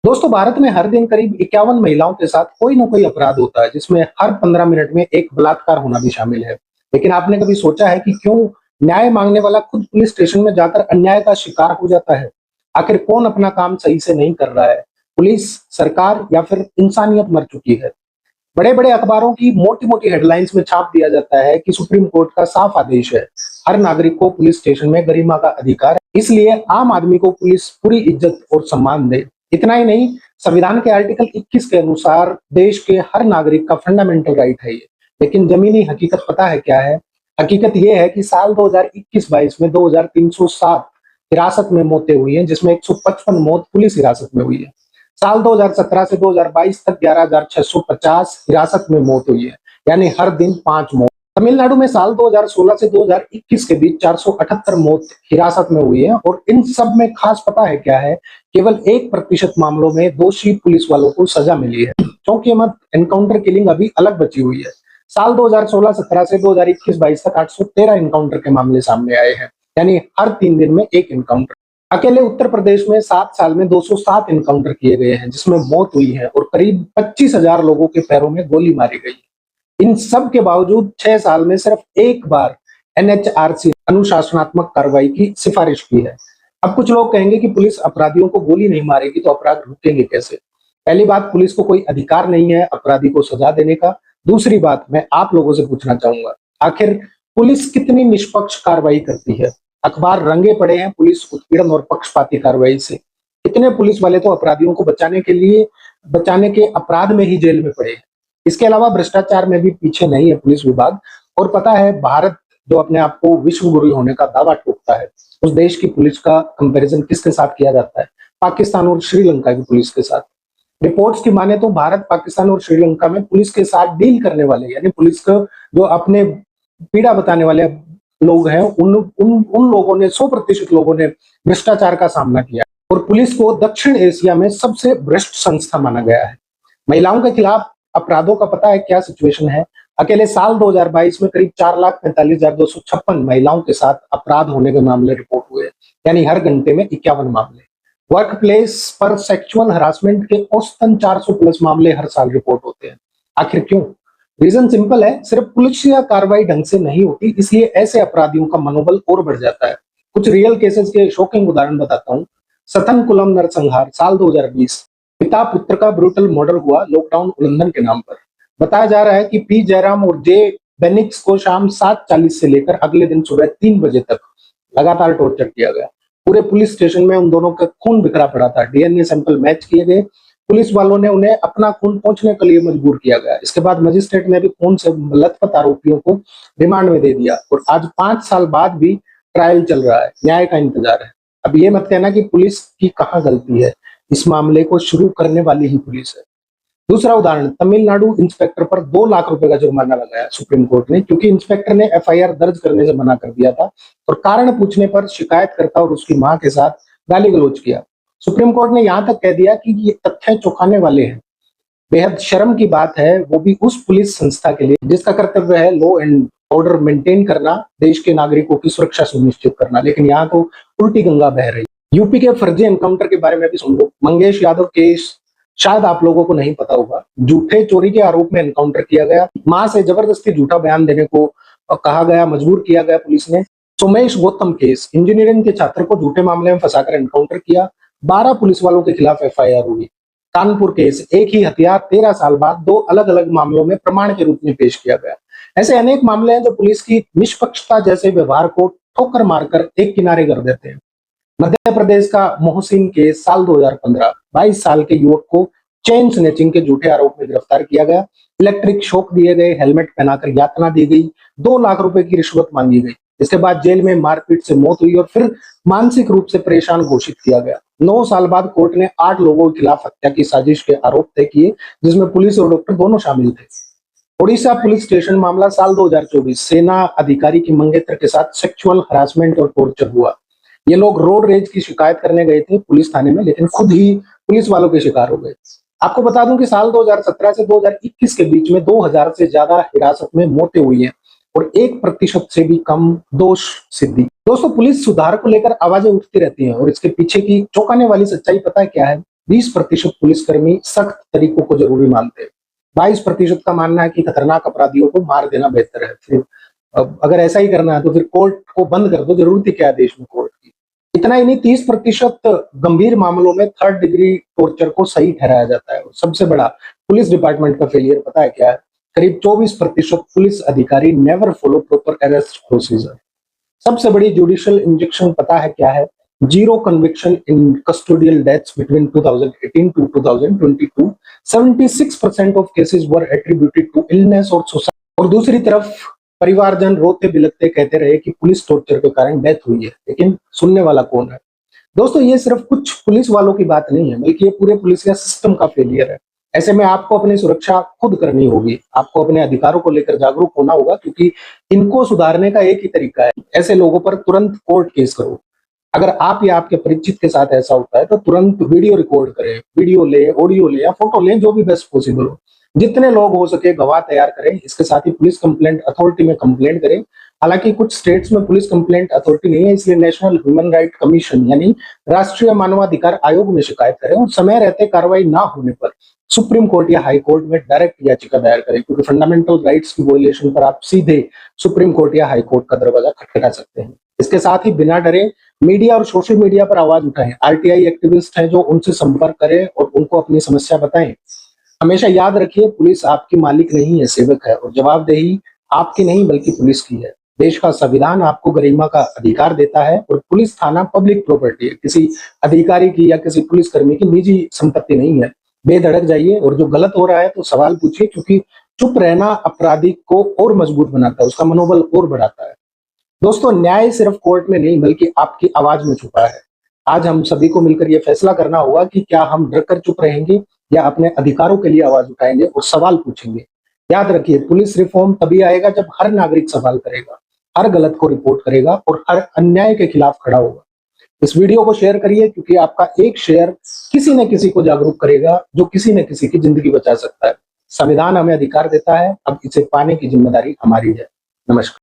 दोस्तों, भारत में हर दिन करीब 51 महिलाओं के साथ कोई ना कोई अपराध होता है, जिसमें हर 15 मिनट में एक बलात्कार होना भी शामिल है। लेकिन आपने कभी सोचा है कि क्यों न्याय मांगने वाला खुद पुलिस स्टेशन में जाकर अन्याय का शिकार हो जाता है? आखिर कौन अपना काम सही से नहीं कर रहा है? पुलिस, सरकार या फिर इंसानियत मर चुकी है? बड़े-बड़े अखबारों की मोटी-मोटी हेडलाइंस में छाप दिया जाता है कि सुप्रीम कोर्ट का साफ आदेश है, हर नागरिक को पुलिस स्टेशन में गरिमा का अधिकार है, इसलिए आम आदमी को पुलिस पूरी इज्जत और सम्मान दे। इतना ही नहीं, संविधान के आर्टिकल 21 के अनुसार देश के हर नागरिक का फंडामेंटल राइट है ये। लेकिन जमीनी हकीकत पता है क्या है? हकीकत ये है कि साल 2021-22 में 2307 हिरासत में मौतें हुई हैं, जिसमें 155 मौत पुलिस हिरासत में हुई है। साल 2017 से 2022 तक 11,650 हिरासत में मौत हुई है, यानी हर दिन 5 मौत। तमिलनाडु में साल 2016 से 2021 के बीच 478 मौत हिरासत में हुई है, और इन सब में खास पता है क्या है? केवल 1% मामलों में दोषी पुलिस वालों को सजा मिली है। चौंकिए मत, एनकाउंटर किलिंग अभी अलग बची हुई है। साल 2016-17 से 2021-22 तक 813 एनकाउंटर के मामले सामने आए हैं, यानी हर 3 दिन में एक एनकाउंटर। अकेले उत्तर प्रदेश में 7 साल में 207 एनकाउंटर किए गए हैं, जिसमें मौत हुई है और करीब 25,000 लोगों के पैरों में गोली मारी गई। इन सब के बावजूद 6 साल में सिर्फ एक बार एनएचआरसी अनुशासनात्मक कार्रवाई की सिफारिश की है। अब कुछ लोग कहेंगे कि पुलिस अपराधियों को गोली नहीं मारेगी तो अपराध रुकेंगे कैसे? पहली बात, पुलिस को कोई अधिकार नहीं है अपराधी को सजा देने का। दूसरी बात, मैं आप लोगों से पूछना चाहूंगा, आखिर पुलिस कितनी निष्पक्ष कार्रवाई करती है? अखबार रंगे पड़े हैं पुलिस उत्पीड़न और पक्षपाती कार्रवाई से। कितने पुलिस वाले तो अपराधियों को बचाने के अपराध में ही जेल में पड़े हैं। इसके अलावा भ्रष्टाचार में भी पीछे नहीं है पुलिस विभाग। और पता है, भारत जो अपने आप को विश्व गुरु होने का दावा ठोकता है, उस देश की पुलिस का कंपैरिजन किसके साथ किया जाता है? पाकिस्तान और श्रीलंका की पुलिस के साथ। रिपोर्ट्स की माने तो भारत, पाकिस्तान और श्रीलंका में पुलिस के साथ डील करने वाले, यानी पुलिस को जो अपने पीड़ा बताने वाले लोग हैं, उन लोगों ने 100% लोगों ने भ्रष्टाचार का सामना किया, और पुलिस को दक्षिण एशिया में सबसे भ्रष्ट संस्था माना गया है। महिलाओं के खिलाफ अपराधों का पता है क्या सिचुएशन है? अकेले साल 2022 में करीब 4,45,256 महिलाओं के साथ अपराध होने के मामले रिपोर्ट हुए, यानी हर घंटे में 51 मामले। वर्क प्लेस पर सेक्सुअल हरासमेंट के औसतन 400 प्लस मामले हर साल रिपोर्ट होते हैं। आखिर क्यों? रीजन सिंपल है, सिर्फ पुलिसिया कार्रवाई ढंग से नहीं होती, इसलिए ऐसे अपराधियों का मनोबल और बढ़ जाता है। कुछ रियल केसेस के शॉकिंग उदाहरण बताता हूँ। सथनकुलम नरसंहार साल 2020, पिता पुत्र का ब्रूटल मर्डर हुआ लॉकडाउन उल्लंघन के नाम पर। बताया जा रहा है कि पी जयराम और जे बेनिक्स को शाम 7:40 से लेकर अगले दिन सुबह 3 बजे तक लगातार टॉर्चर किया गया। पूरे पुलिस स्टेशन में उन दोनों का खून बिखरा पड़ा था। डीएनए सैंपल मैच किए गए। पुलिस वालों ने उन्हें अपना खून पहुंचने के लिए मजबूर किया गया। इसके बाद मजिस्ट्रेट ने भी खून से लथपथ आरोपियों को रिमांड में दे दिया, और आज 5 साल बाद भी ट्रायल चल रहा है, न्याय का इंतजार है। अब ये मत कहना कि पुलिस की कहाँ गलती है, इस मामले को शुरू करने वाली ही पुलिस है। दूसरा उदाहरण, तमिलनाडु इंस्पेक्टर पर 2 लाख रुपए का जुर्माना लगाया सुप्रीम कोर्ट ने, क्योंकि इंस्पेक्टर ने एफआईआर दर्ज करने से मना कर दिया था, और कारण पूछने पर शिकायतकर्ता और उसकी मां के साथ गाली गलौज किया। सुप्रीम कोर्ट ने यहां तक कह दिया कि ये तथ्य चौंकाने वाले हैं। बेहद शर्म की बात है, वो भी उस पुलिस संस्था के लिए जिसका कर्तव्य है लॉ एंड ऑर्डर मेंटेन करना, देश के नागरिकों की सुरक्षा सुनिश्चित करना। लेकिन यहाँ तो उल्टी गंगा बह रही। यूपी के फर्जी एनकाउंटर के बारे में भी सुन लो। मंगेश यादव केस शायद आप लोगों को नहीं पता होगा। झूठे चोरी के आरोप में एनकाउंटर किया गया। मां से जबरदस्ती झूठा बयान देने को कहा गया, मजबूर किया गया पुलिस ने। सोमेश गौतम केस, इंजीनियरिंग के छात्र को झूठे मामले में फंसाकर एनकाउंटर किया। 12 पुलिस वालों के खिलाफ एफआईआर हुई। कानपुर केस, एक ही हथियार 13 साल बाद 2 अलग अलग मामलों में प्रमाण के रूप में पेश किया गया। ऐसे अनेक मामले हैं जो पुलिस की निष्पक्षता जैसे व्यवहार को ठोकर मारकर एक किनारे कर देते हैं। मध्य प्रदेश का मोहसिन केस साल 2015, 22 साल के युवक को चेन स्नैचिंग के झूठे आरोप में गिरफ्तार किया गया। इलेक्ट्रिक शॉक दिए गए, हेलमेट पहनाकर यातना दी गई, 2 लाख रुपए की रिश्वत मांगी गई। इसके बाद जेल में मारपीट से मौत हुई और फिर मानसिक रूप से परेशान घोषित किया गया। 9 साल बाद कोर्ट ने 8 लोगों के खिलाफ हत्या की साजिश के आरोप तय किए, जिसमें पुलिस और डॉक्टर दोनों शामिल थे। ओडिशा पुलिस स्टेशन मामला साल 2024, सेना अधिकारी की मंगेतर के साथ सेक्सुअल हरासमेंट और टॉर्चर हुआ। ये लोग रोड रेज की शिकायत करने गए थे पुलिस थाने में, लेकिन खुद ही पुलिस वालों के शिकार हो गए। आपको बता दूं कि साल 2017 से 2021 के बीच में 2000 से ज्यादा हिरासत में मौतें हुई हैं, और 1% से भी कम दोष सिद्धि। दोस्तों, पुलिस सुधार को लेकर आवाजें उठती रहती हैं, और इसके पीछे की चौंकाने वाली सच्चाई पता है क्या है? 20% पुलिसकर्मी सख्त तरीकों को जरूरी मानते हैं। 22% का मानना है कि खतरनाक अपराधियों को मार देना बेहतर है। फिर अब अगर ऐसा ही करना है तो फिर कोर्ट को बंद कर दो, जरूरत ही क्या है देश में कोर्ट की। इतना ही नहीं, 30% गंभीर मामलों में 3rd डिग्री टॉर्चर को सही ठहराया जाता है। और सबसे बड़ा पुलिस डिपार्टमेंट का फेलियर पता है क्या है? करीब 24% पुलिस अधिकारी never follow proper arrest procedure. सबसे बड़ी जुडिशियल इंजेक्शन पता है क्या है? Zero conviction in custodial deaths between 2018 to 2022। 76% of cases were attributed to illness और सुसाइड। और दूसरी तरफ परिवारजन रोते बिलखते कहते रहे कि पुलिस टॉर्चर के कारण डेथ हुई है, लेकिन सुनने वाला कौन है? दोस्तों, ये सिर्फ कुछ पुलिस वालों की बात नहीं है, बल्कि ये पूरे पुलिस का सिस्टम का फेलियर है। ऐसे में आपको अपनी सुरक्षा खुद करनी होगी। आपको अपने अधिकारों को लेकर जागरूक होना होगा, क्योंकि इनको सुधारने का एक ही तरीका है, ऐसे लोगों पर तुरंत कोर्ट केस करो। अगर आप या आपके परिचित के साथ ऐसा होता है तो तुरंत वीडियो रिकॉर्ड करें, वीडियो ले, ऑडियो ले या फोटो ले, जो भी बेस्ट पॉसिबल हो। जितने लोग हो सके गवाह तैयार करें। इसके साथ ही पुलिस कंप्लेंट अथॉरिटी में कंप्लेंट करें। हालांकि कुछ स्टेट्स में पुलिस कंप्लेंट अथॉरिटी नहीं है, इसलिए नेशनल ह्यूमन राइट कमीशन यानी राष्ट्रीय मानवाधिकार आयोग में शिकायत करें। और समय रहते कार्रवाई ना होने पर सुप्रीम कोर्ट या हाई कोर्ट में डायरेक्ट याचिका दायर करें, क्योंकि फंडामेंटल राइट्स की वॉयलेशन पर आप सीधे सुप्रीम कोर्ट या हाई कोर्ट का दरवाजा खटखटा सकते हैं। इसके साथ ही बिना डरे मीडिया और सोशल मीडिया पर आवाज उठाएं। आरटीआई एक्टिविस्ट हैं जो उनसे संपर्क करें और उनको अपनी समस्या बताएं। हमेशा याद रखिए, पुलिस आपकी मालिक नहीं है, सेवक है। और जवाबदेही आपकी नहीं बल्कि पुलिस की है। देश का संविधान आपको गरिमा का अधिकार देता है और पुलिस थाना पब्लिक प्रॉपर्टी है, किसी अधिकारी की या किसी पुलिसकर्मी की निजी संपत्ति नहीं है। बेधड़क जाइए और जो गलत हो रहा है तो सवाल पूछिए, क्योंकि चुप रहना अपराधी को और मजबूत बनाता है, उसका मनोबल और बढ़ाता है। दोस्तों, न्याय सिर्फ कोर्ट में नहीं बल्कि आपकी आवाज में छुपा है। आज हम सभी को मिलकर यह फैसला करना होगा कि क्या हम डरकर चुप रहेंगे या अपने अधिकारों के लिए आवाज उठाएंगे और सवाल पूछेंगे। याद रखिए, पुलिस रिफॉर्म तभी आएगा जब हर नागरिक सवाल करेगा, हर गलत को रिपोर्ट करेगा और हर अन्याय के खिलाफ खड़ा होगा। इस वीडियो को शेयर करिए, क्योंकि आपका एक शेयर किसी न किसी को जागरूक करेगा, जो किसी न किसी की जिंदगी बचा सकता है। संविधान हमें अधिकार देता है, अब इसे पाने की जिम्मेदारी हमारी है। नमस्कार।